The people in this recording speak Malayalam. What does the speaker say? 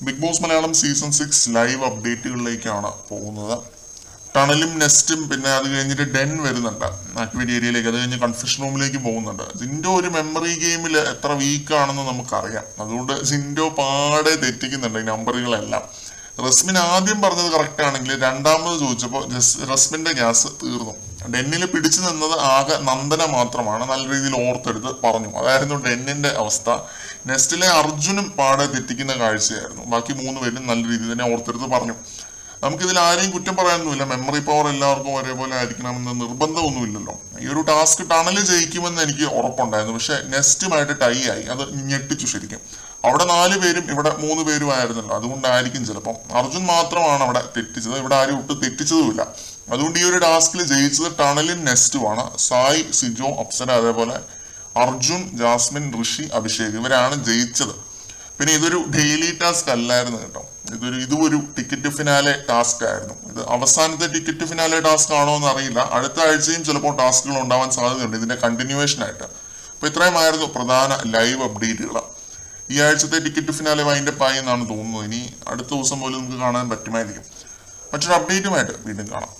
Big Boss Malayalam season 6 live അപ്ഡേറ്റുകളിലേക്കാണ് പോകുന്നത്. ടണലും നെസ്റ്റും പിന്നെ അത് കഴിഞ്ഞിട്ട് ഡെൻ വരുന്നുണ്ട് ആക്ടിവിറ്റി ഏരിയയിലേക്ക്. അത് കഴിഞ്ഞ് കൺഫ്യൂഷൻ റൂമിലേക്ക് പോകുന്നുണ്ട്. സിൻഡോ ഒരു മെമ്മറി ഗെയിമിൽ എത്ര വീക്കാണെന്ന് നമുക്കറിയാം. അതുകൊണ്ട് സിൻഡോ പാടെ തെറ്റിക്കുന്നുണ്ട് ഈ നമ്പറുകളെല്ലാം. റസ്മിൻ ആദ്യം പറഞ്ഞത് കറക്റ്റ് ആണെങ്കിൽ രണ്ടാമത് ചോദിച്ചപ്പോൾ റസ്മിന്റെ ഗ്യാസ് തീർന്നു. ഡെന്നിൽ പിടിച്ചു നിന്നത് ആകെ നന്ദന മാത്രമാണ് നല്ല രീതിയിൽ ഓർത്തെടുത്ത് പറഞ്ഞു. അതായിരുന്നു ഡെന്നിന്റെ അവസ്ഥ. നെക്സ്റ്റിലെ അർജുനും പാടെ തെറ്റിക്കുന്ന കാഴ്ചയായിരുന്നു. ബാക്കി 3 പേരും നല്ല രീതിയിൽ തന്നെ ഓർത്തെടുത്ത് പറഞ്ഞു. നമുക്കിതിൽ ആരെയും കുറ്റം പറയാനൊന്നുമില്ല. മെമ്മറി പവർ എല്ലാവർക്കും ഒരേപോലെ ആയിരിക്കണമെന്ന് നിർബന്ധമൊന്നുമില്ലല്ലോ. ഈ ഒരു ടാസ്ക് ടണല് ജയിക്കുമെന്ന് എനിക്ക് ഉറപ്പുണ്ടായിരുന്നു. പക്ഷെ നെക്സ്റ്റുമായിട്ട് ടൈ ആയി. അത് ഞെട്ടിച്ചു ശരിക്കും. അവിടെ 4 പേരും ഇവിടെ 3 പേരും ആയിരുന്നല്ലോ. അതുകൊണ്ടായിരിക്കും ചിലപ്പം അർജുൻ മാത്രമാണ് അവിടെ തെറ്റിച്ചത്. ഇവിടെ ആരും ഒട്ടും തെറ്റിച്ചതുമില്ല. അതുകൊണ്ട് ഈ ഒരു ടാസ്കിൽ ജയിച്ചത് ടണലും നെക്സ്റ്റുമാണ്. സായി, സിജോ, അപ്സര, അതേപോലെ അർജുൻ, ജാസ്മിൻ, ഋഷി, അഭിഷേക് ഇവരാണ് ജയിച്ചത്. പിന്നെ ഇതൊരു ഡെയിലി ടാസ്ക് അല്ലായിരുന്നു കേട്ടോ. ഇതും ഒരു ടിക്കറ്റ് ഫിനാലെ ടാസ്ക് ആയിരുന്നു. ഇത് അവസാനത്തെ ടിക്കറ്റ് ഫിനാലെ ടാസ്ക് ആണോ എന്ന് അറിയില്ല. അടുത്ത ആഴ്ചയും ചിലപ്പോൾ ടാസ്കുകൾ ഉണ്ടാവാൻ സാധ്യതയുണ്ട് ഇതിന്റെ കണ്ടിന്യൂവേഷൻ ആയിട്ട്. അപ്പൊ ഇത്രയുമായിരുന്നു പ്രധാന ലൈവ് അപ്ഡേറ്റുകൾ. ഈ ആഴ്ചത്തെ ടിക്കറ്റ് ഫിനാലെ വൈൻഡപ്പ് ആയി എന്നാണ് തോന്നുന്നത്. ഇനി അടുത്ത ദിവസം പോലും നമുക്ക് കാണാൻ പറ്റുമായിരിക്കും. മറ്റൊരു അപ്ഡേറ്റുമായിട്ട് വീണ്ടും കാണാം.